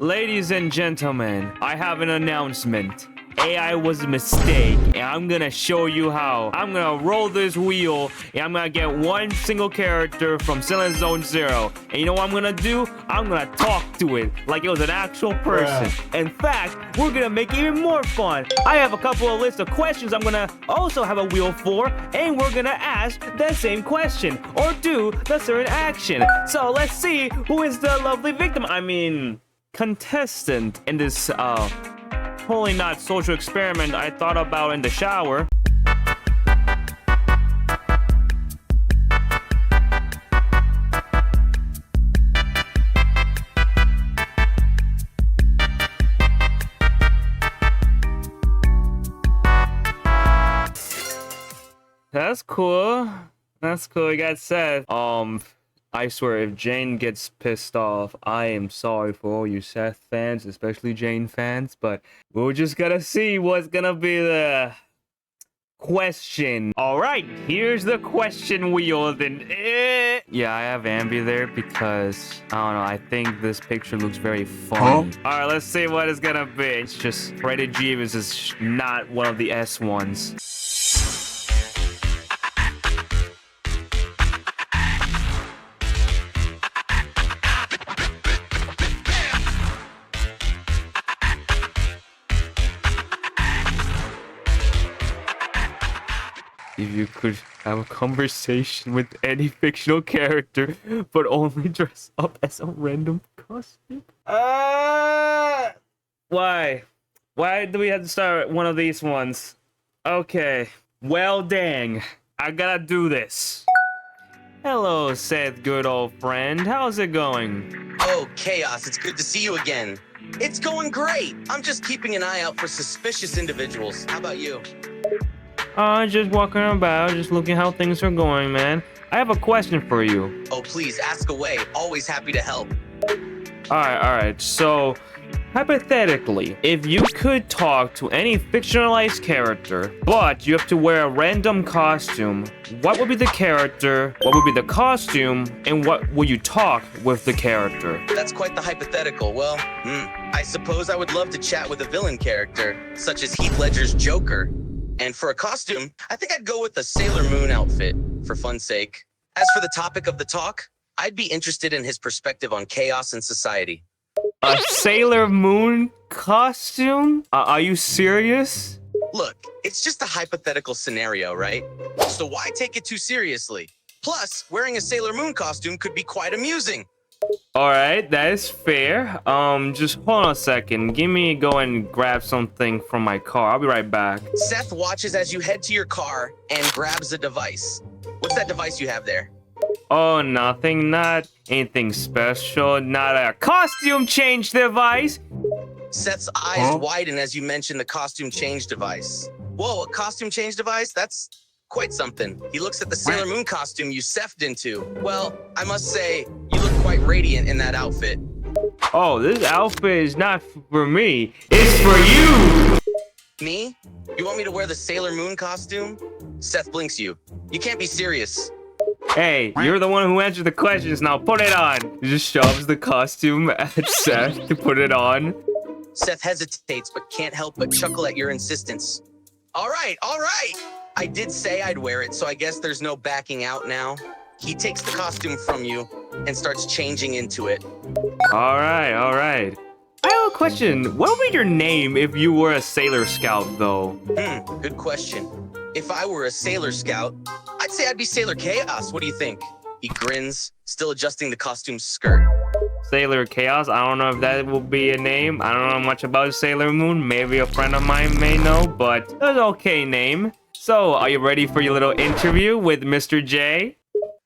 Ladies and gentlemen, I have an announcement. AI was a mistake, and I'm gonna show you how. I'm gonna roll this wheel, and I'm gonna get one single character from Zenless Zone 0. And you know what I'm gonna do? I'm gonna talk to it like it was an actual person. In fact, we're gonna make it even more fun. I have a couple of lists of questions I'm gonna also have a wheel for, and we're gonna ask the same question, or do the certain action. So let's see who is the lovely victim. Contestant in this, totally not social experiment I thought about in the shower. That's cool. That's cool. You got Seth. I swear, if Jane gets pissed off, I am sorry for all you Seth fans, especially Jane fans, but we're just gonna see what's gonna be the question. All right, here's the question wheel. Then, yeah, I have Ambi there because, I don't know, I think this picture looks very fun. All right, let's see what it's gonna be. It's just Freddy Jeeves is not one of the S ones. If you could have a conversation with any fictional character, but only dress up as a random costume. Why? Why do we have to start one of these ones? Okay. Well, dang. I gotta do this. Hello, Seth, good old friend. How's it going? Oh, Chaos, it's good to see you again. It's going great. I'm just keeping an eye out for suspicious individuals. How about you? Just walking about, just looking how things are going, man. I have a question for you. Oh, please, ask away. Always happy to help. Alright. So, hypothetically, if you could talk to any fictionalized character, but you have to wear a random costume, what would be the character, what would be the costume, and what would you talk with the character? That's quite the hypothetical. Well, I suppose I would love to chat with a villain character, such as Heath Ledger's Joker. And for a costume, I think I'd go with a Sailor Moon outfit, for fun's sake. As for the topic of the talk, I'd be interested in his perspective on chaos and society. A Sailor Moon costume? Are you serious? Look, it's just a hypothetical scenario, right? So why take it too seriously? Plus, wearing a Sailor Moon costume could be quite amusing. Alright, that is fair. Just hold on a second. Go and grab something from my car. I'll be right back. Seth watches as you head to your car and grabs a device. What's that device you have there? Oh, nothing. Not anything special. Not a costume change device. Seth's eyes widen as you mention the costume change device. Whoa, a costume change device? That's quite something. He looks at the Sailor Moon costume you Sethed into. Well, I must say, you look quite radiant in that outfit. Oh, this outfit is not for me. It's for you! Me? You want me to wear the Sailor Moon costume? Seth blinks you. You can't be serious. Hey, you're the one who answered the questions, now put it on! He just shoves the costume at Seth to put it on. Seth hesitates, but can't help but chuckle at your insistence. All right. I did say I'd wear it, so I guess there's no backing out now. He takes the costume from you and starts changing into it. All right. I have a question. What would be your name if you were a Sailor Scout, though? Good question. If I were a Sailor Scout, I'd say I'd be Sailor Chaos. What do you think? He grins, still adjusting the costume's skirt. Sailor Chaos? I don't know if that will be a name. I don't know much about Sailor Moon. Maybe a friend of mine may know, but it's an okay name. So, are you ready for your little interview with Mr. J?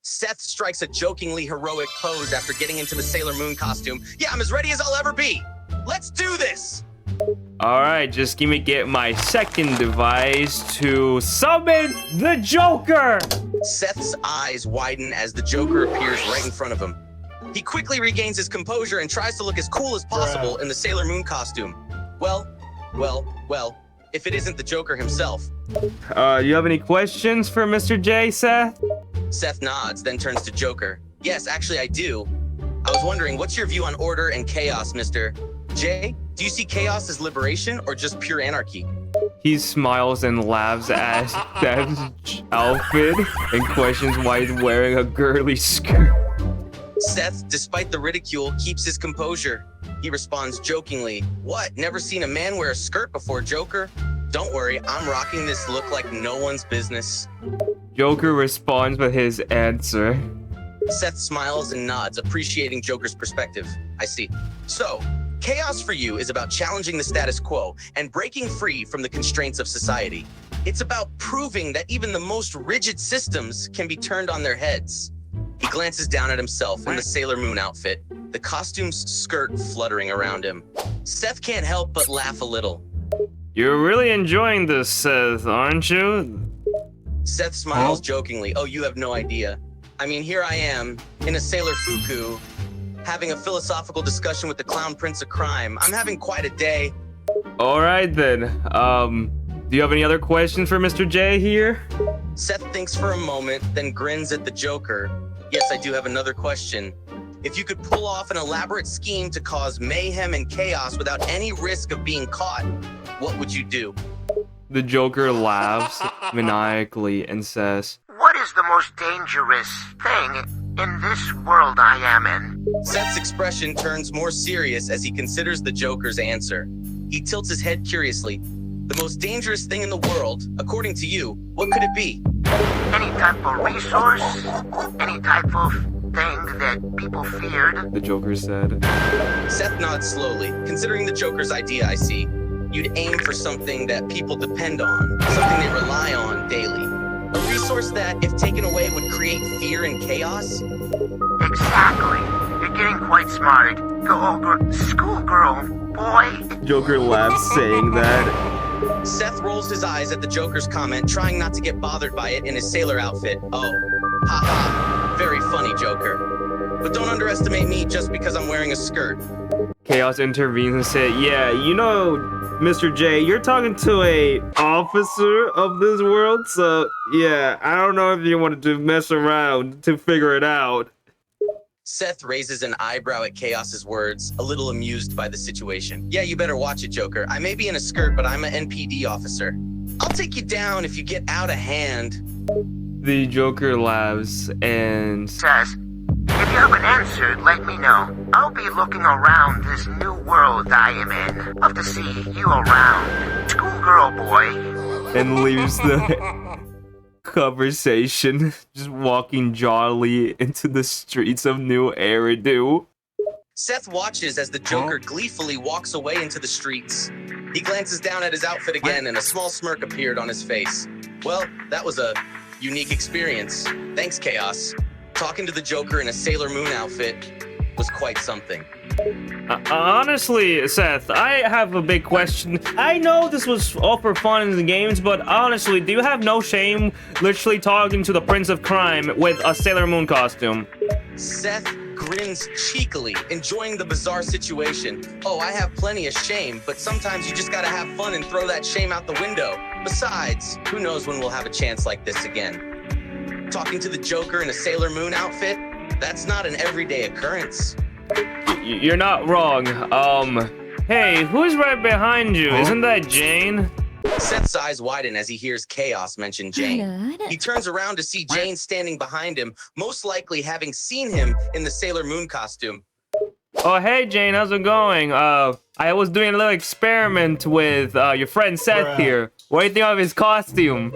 Seth strikes a jokingly heroic pose after getting into the Sailor Moon costume. Yeah, I'm as ready as I'll ever be. Let's do this! Alright, just get my second device to summon the Joker! Seth's eyes widen as the Joker appears right in front of him. He quickly regains his composure and tries to look as cool as possible in the Sailor Moon costume. Well, if it isn't the Joker himself. You have any questions for Mr. J, Seth? Seth nods, then turns to Joker. Yes, actually I do. I was wondering, what's your view on order and chaos, mister? J, do you see chaos as liberation or just pure anarchy? He smiles and laughs at Seth's outfit and questions why he's wearing a girly skirt. Seth, despite the ridicule, keeps his composure. He responds jokingly, "What, never seen a man wear a skirt before, Joker? Don't worry, I'm rocking this look like no one's business." Joker responds with his answer. Seth smiles and nods, appreciating Joker's perspective. I see. So, chaos for you is about challenging the status quo and breaking free from the constraints of society. It's about proving that even the most rigid systems can be turned on their heads. He glances down at himself in the Sailor Moon outfit, the costume's skirt fluttering around him. Seth can't help but laugh a little. You're really enjoying this, Seth, aren't you? Seth smiles jokingly. Oh, you have no idea. I mean, here I am, in a Sailor Fuku, having a philosophical discussion with the Clown Prince of Crime. I'm having quite a day. All right, then. Do you have any other questions for Mr. J here? Seth thinks for a moment, then grins at the Joker. Yes, I do have another question. If you could pull off an elaborate scheme to cause mayhem and chaos without any risk of being caught, what would you do? The Joker laughs maniacally and says, "What is the most dangerous thing in this world I am in?" Seth's expression turns more serious as he considers the Joker's answer. He tilts his head curiously. The most dangerous thing in the world, according to you, what could it be? Any type of resource? Any type of thing that people feared? the Joker said. Seth nods slowly. Considering the Joker's idea, I see. You'd aim for something that people depend on, something they rely on daily. A resource that, if taken away, would create fear and chaos? Exactly. You're getting quite smart. Schoolgirl, boy. Joker laughs saying that. Seth rolls his eyes at the Joker's comment, trying not to get bothered by it in his sailor outfit. Oh, haha, very funny, Joker. But don't underestimate me just because I'm wearing a skirt. Chaos intervenes and said, yeah, you know, Mr. J, you're talking to a officer of this world, so yeah, I don't know if you wanted to mess around to figure it out. Seth raises an eyebrow at Chaos's words, a little amused by the situation. Yeah, you better watch it, Joker. I may be in a skirt, but I'm an NPD officer. I'll take you down if you get out of hand. The Joker laughs and Says, if you haven't answered, let me know. I'll be looking around this new world I am in. Love to see you around. Schoolgirl boy. and leaves the conversation, just walking jauntily into the streets of New Eridu. Seth watches as the Joker gleefully walks away into the streets. He glances down at his outfit again and a small smirk appeared on his face. Well, that was a unique experience. Thanks, Chaos. Talking to the Joker in a Sailor Moon outfit was quite something. Honestly, Seth, I have a big question. I know this was all for fun in the games, but honestly, do you have no shame literally talking to the Prince of Crime with a Sailor Moon costume? Seth grins cheekily, enjoying the bizarre situation. Oh, I have plenty of shame, but sometimes you just gotta have fun and throw that shame out the window. Besides, who knows when we'll have a chance like this again. Talking to the Joker in a Sailor Moon outfit? That's not an everyday occurrence. You're not wrong. Hey, who's right behind you? Isn't that Jane? Seth's eyes widen as he hears Chaos mention Jane. He turns around to see Jane standing behind him, most likely having seen him in the Sailor Moon costume. Oh, hey, Jane, how's it going? I was doing a little experiment with your friend Seth here. What do you think of his costume?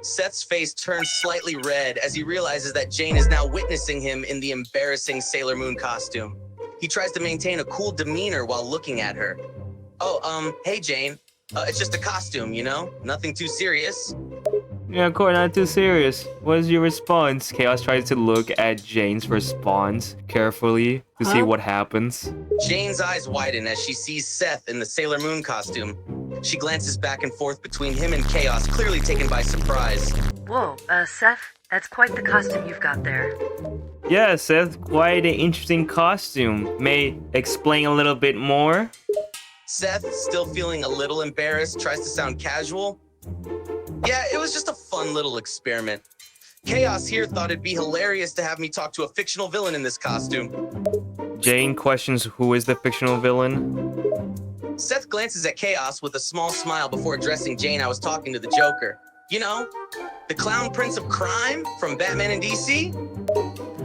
Seth's face turns slightly red as he realizes that Jane is now witnessing him in the embarrassing Sailor Moon costume. He tries to maintain a cool demeanor while looking at her. Oh, hey, Jane. It's just a costume, you know? Nothing too serious. Yeah, of course, not too serious. What is your response? Chaos tries to look at Jane's response carefully to see what happens. Jane's eyes widen as she sees Seth in the Sailor Moon costume. She glances back and forth between him and Chaos, clearly taken by surprise. Whoa, Seth, that's quite the costume you've got there. Yeah, Seth, quite an interesting costume. May explain a little bit more? Seth, still feeling a little embarrassed, tries to sound casual. Yeah, it was just a fun little experiment. Chaos here thought it'd be hilarious to have me talk to a fictional villain in this costume. Jane questions who is the fictional villain. Seth glances at Chaos with a small smile before addressing Jane. I was talking to the Joker. You know, the clown prince of crime from Batman and DC?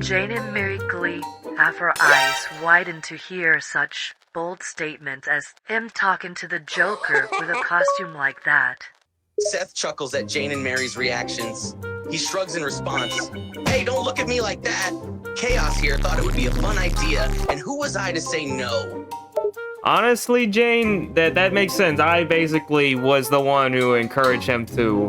Jane and Mary Glee have her eyes widened to hear such bold statements as him talking to the Joker with a costume like that. Seth chuckles at Jane and Mary's reactions. He shrugs in response. Hey, don't look at me like that. Chaos here thought it would be a fun idea, and who was I to say no? Honestly, Jane, that makes sense. I basically was the one who encouraged him to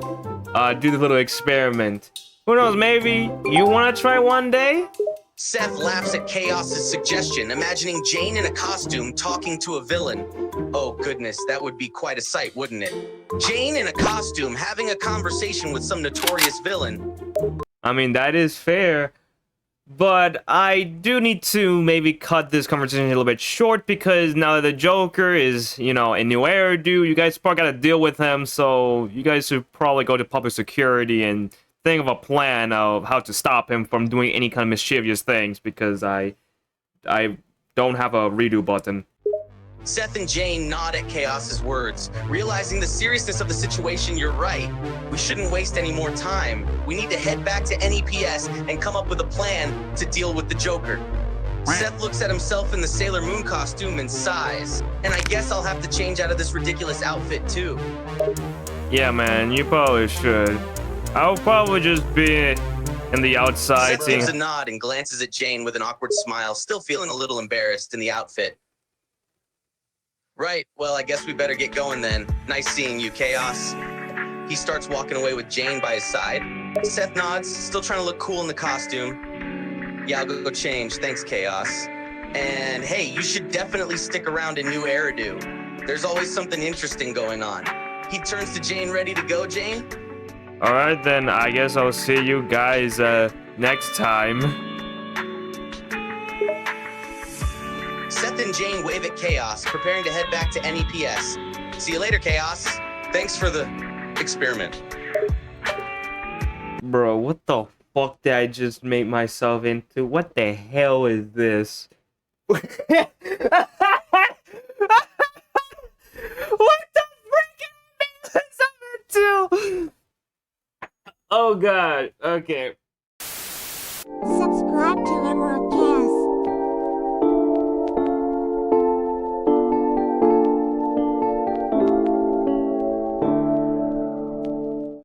do the little experiment. Who knows, maybe you want to try one day? Seth laughs at Chaos's suggestion, imagining Jane in a costume talking to a villain. Oh goodness, that would be quite a sight, wouldn't it? Jane in a costume having a conversation with some notorious villain. I mean, that is fair. But I do need to maybe cut this conversation a little bit short because now that the Joker is, you know, a new hairdo, you guys probably gotta deal with him, so you guys should probably go to public security and think of a plan of how to stop him from doing any kind of mischievous things because I don't have a redo button. Seth and Jane nod at Chaos's words, realizing the seriousness of the situation. You're right. We shouldn't waste any more time. We need to head back to NEPS and come up with a plan to deal with the Joker. Seth looks at himself in the Sailor Moon costume and sighs. And I guess I'll have to change out of this ridiculous outfit too. Yeah, man, you probably should. I'll probably just be in the outside Seth seeing... gives a nod and glances at Jane with an awkward smile, still feeling a little embarrassed in the outfit. Right, well, I guess we better get going then. Nice seeing you, Chaos. He starts walking away with Jane by his side. Seth nods, still trying to look cool in the costume. Yeah, I'll go change. Thanks, Chaos. And hey, you should definitely stick around in New Eridu. There's always something interesting going on. He turns to Jane, ready to go, Jane? Alright then, I guess I'll see you guys next time. Seth and Jane wave at Chaos, preparing to head back to NEPS. See you later, Chaos. Thanks for the experiment. Bro, what the fuck did I just make myself into? What the hell is this? What the freaking is I'm into? Oh god, okay. Subscribe to